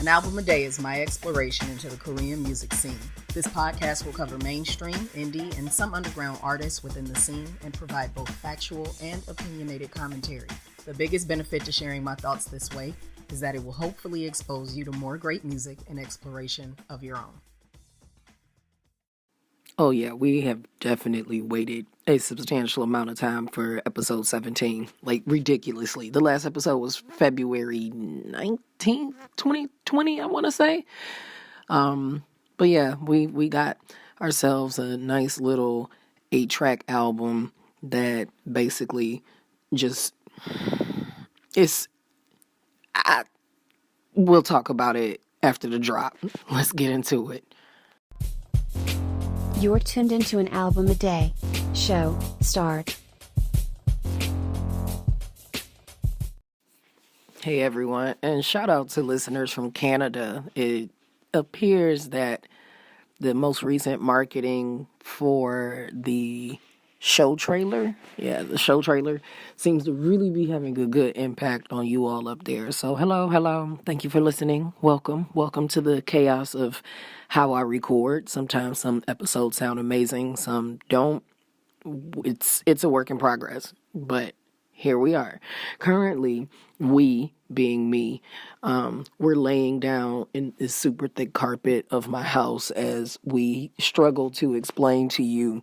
An album a day is my exploration into the Korean music scene. This podcast will cover mainstream, indie, and some underground artists within the scene and provide both factual and opinionated commentary. The biggest benefit to sharing my thoughts this way is that it will hopefully expose you to more great music and exploration of your own. Oh yeah, we have definitely waited a substantial amount of time for episode 17, like ridiculously. The last episode was February 19th, 2020, I want to say. But yeah, we got ourselves a nice little 8-track album that basically just we'll talk about it after the drop. Let's get into it. You're tuned into an album a day. Show, start. Hey everyone, and shout out to listeners from Canada. It appears that the most recent marketing for the show trailer, the show trailer seems to really be having a good impact on you all up there. So hello. Thank you for listening. Welcome to the chaos of how I record. Sometimes some episodes sound amazing, some don't. It's a work in progress, but here we are. Currently, we, being me, we're laying down in this super thick carpet of my house as we struggle to explain to you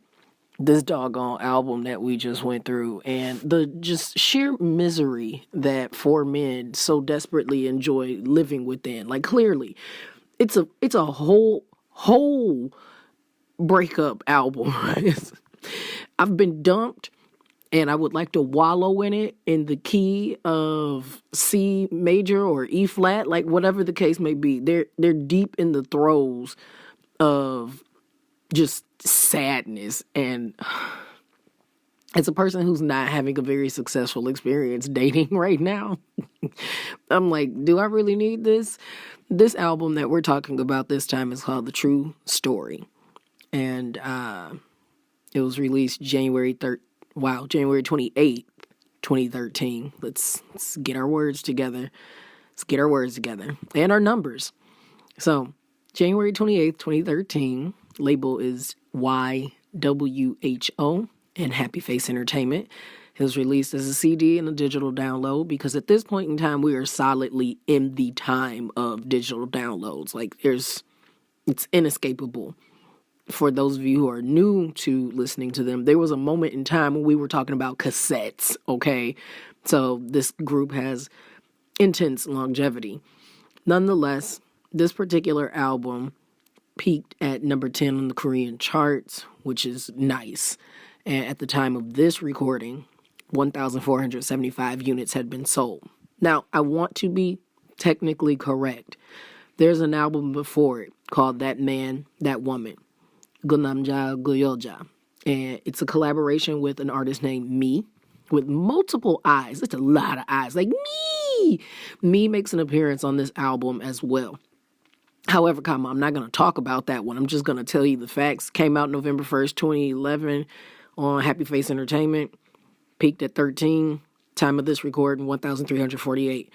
this doggone album that we just went through and the just sheer misery that four men so desperately enjoy living within. Like, clearly, it's a whole breakup album. I've been dumped, and I would like to wallow in it in the key of C major or E flat, like whatever the case may be. They're deep in the throes of just sadness, and as a person who's not having a very successful experience dating right now, I'm like, do I really need this? This album that we're talking about this time is called The True Story, and it was released January 28th, 2013. Let's get our words together. Let's get our words together and our numbers. So, January 28th, 2013, label is YWHO and Happy Face Entertainment. It was released as a CD and a digital download because at this point in time, we are solidly in the time of digital downloads. Like, it's inescapable. For those of you who are new to listening to them, there was a moment in time when we were talking about cassettes, okay? So this group has intense longevity. Nonetheless, this particular album peaked at number 10 on the Korean charts, which is nice. And at the time of this recording, 1,475 units had been sold. Now, I want to be technically correct. There's an album before it called That Man, That Woman, Gunamja Guyoja. And it's a collaboration with an artist named Me, with multiple eyes. It's a lot of eyes. Like, Me! Me makes an appearance on this album as well. However, I'm not going to talk about that one. I'm just going to tell you the facts. Came out November 1st, 2011 on Happy Face Entertainment. Peaked at 13. Time of this recording, 1,348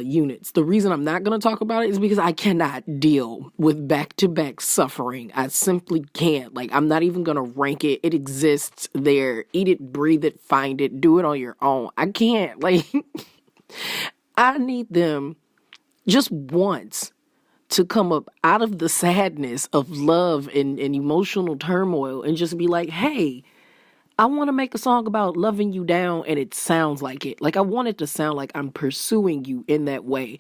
units. The reason I'm not going to talk about it is because I cannot deal with back-to-back suffering. I simply can't. Like, I'm not even going to rank it. It exists there. Eat it, breathe it, find it. Do it on your own. I can't. Like, I need them just once to come up out of the sadness of love and emotional turmoil and just be like, hey, I want to make a song about loving you down, and it sounds like it. Like, I want it to sound like I'm pursuing you in that way.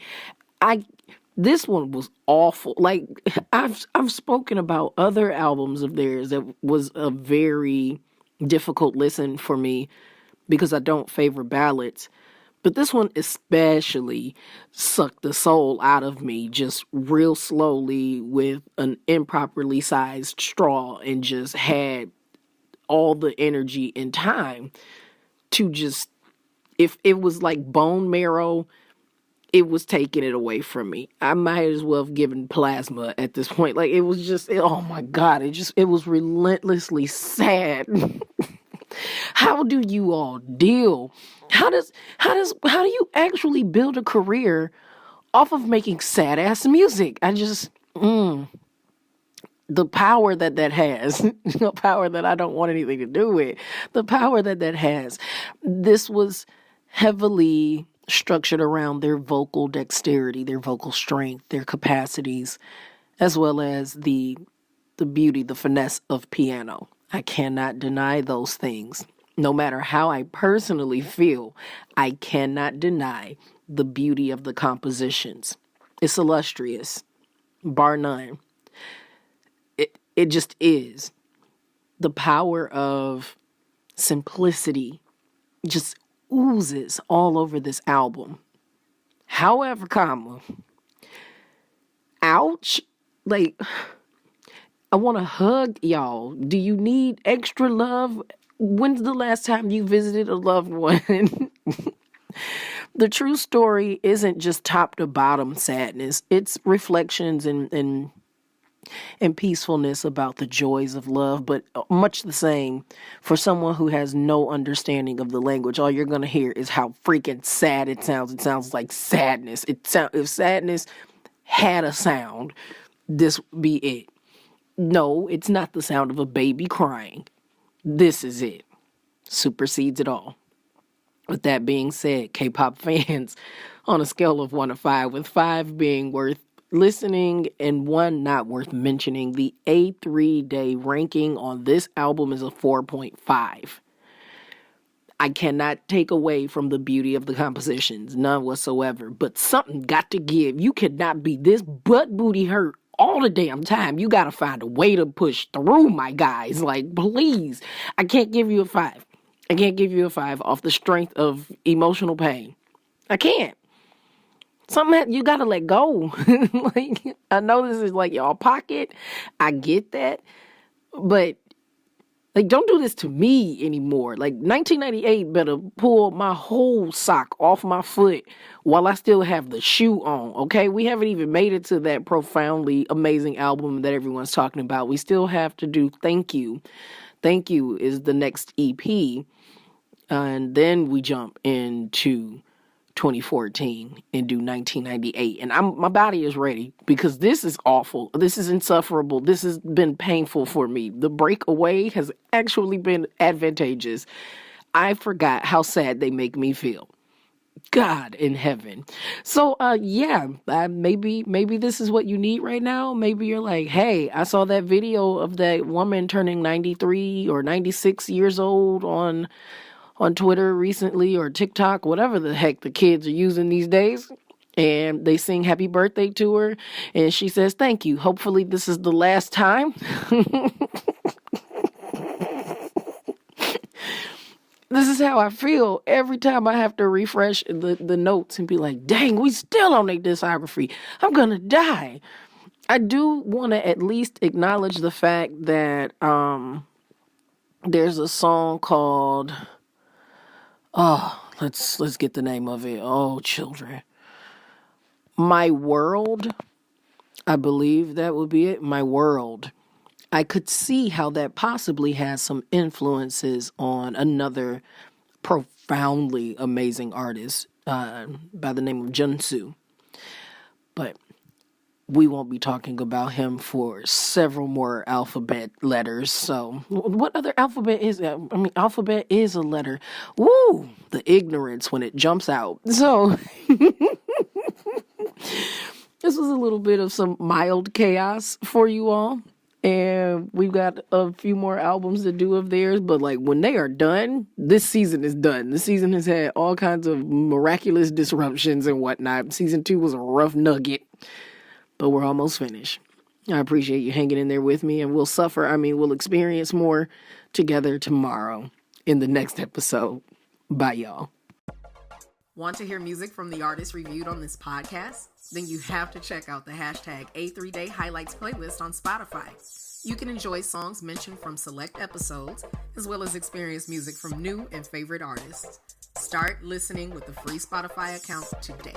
This one was awful. Like, I've spoken about other albums of theirs that was a very difficult listen for me because I don't favor ballads. But this one especially sucked the soul out of me just real slowly with an improperly sized straw and just had all the energy and time to just, if it was like bone marrow, it was taking it away from me. I might as well have given plasma at this point. Like, it was just, oh my God, it was relentlessly sad. How do you all deal? How do you actually build a career off of making sad ass music. I just, the power that has, the power that I don't want anything to do with, the power that has. This was heavily structured around their vocal dexterity, their vocal strength, their capacities, as well as the beauty, the finesse of piano. I cannot deny those things. No matter how I personally feel, I cannot deny the beauty of the compositions. It's illustrious, bar none. It just is. The power of simplicity just oozes all over this album. However, ouch, like, I want to hug y'all. Do you need extra love? When's the last time you visited a loved one? The true story isn't just top to bottom sadness. It's reflections and peacefulness about the joys of love, but much the same for someone who has no understanding of the language. All you're going to hear is how freaking sad it sounds. It sounds like sadness. If sadness had a sound, this would be it. No, it's not the sound of a baby crying. This is it. Supersedes it all. With that being said, K-pop fans, on a scale of 1 to 5, with 5 being worth listening and 1 not worth mentioning, the A3Day ranking on this album is a 4.5. I cannot take away from the beauty of the compositions, none whatsoever, but something got to give. You cannot be this butt booty hurt all the damn time. You got to find a way to push through, my guys. Like, please. I can't give you a 5. I can't give you a 5 off the strength of emotional pain. I can't. Something you got to let go. Like, I know this is like y'all pocket. I get that. But, like, don't do this to me anymore. Like, 1998 better pull my whole sock off my foot while I still have the shoe on, okay? We haven't even made it to that profoundly amazing album that everyone's talking about. We still have to do Thank You. Thank You is the next EP. And then we jump into 2014 and do 1998. And my body is ready because this is awful. This is insufferable. This has been painful for me. The breakaway has actually been advantageous. I forgot how sad they make me feel. God in heaven. So, maybe this is what you need right now. Maybe you're like, hey, I saw that video of that woman turning 93 or 96 years old on Twitter recently, or TikTok, whatever the heck the kids are using these days. And they sing happy birthday to her. And she says, thank you. Hopefully this is the last time. This is how I feel every time I have to refresh the notes and be like, dang, we still on their discography. I'm going to die. I do want to at least acknowledge the fact that there's a song called, let's get the name of it. Oh, children. My World. I believe that would be it. My World. I could see how that possibly has some influences on another profoundly amazing artist by the name of Junsu. But we won't be talking about him for several more alphabet letters. So what other alphabet is that? I mean, alphabet is a letter. Woo! The ignorance when it jumps out. So this was a little bit of some mild chaos for you all. And we've got a few more albums to do of theirs. But, like, when they are done, this season is done. The season has had all kinds of miraculous disruptions and whatnot. Season 2 was a rough nugget. But we're almost finished. I appreciate you hanging in there with me. And we'll experience more together tomorrow in the next episode. Bye, y'all. Want to hear music from the artists reviewed on this podcast? Then you have to check out the hashtag A3Day Highlights playlist on Spotify. You can enjoy songs mentioned from select episodes, as well as experience music from new and favorite artists. Start listening with the free Spotify account today.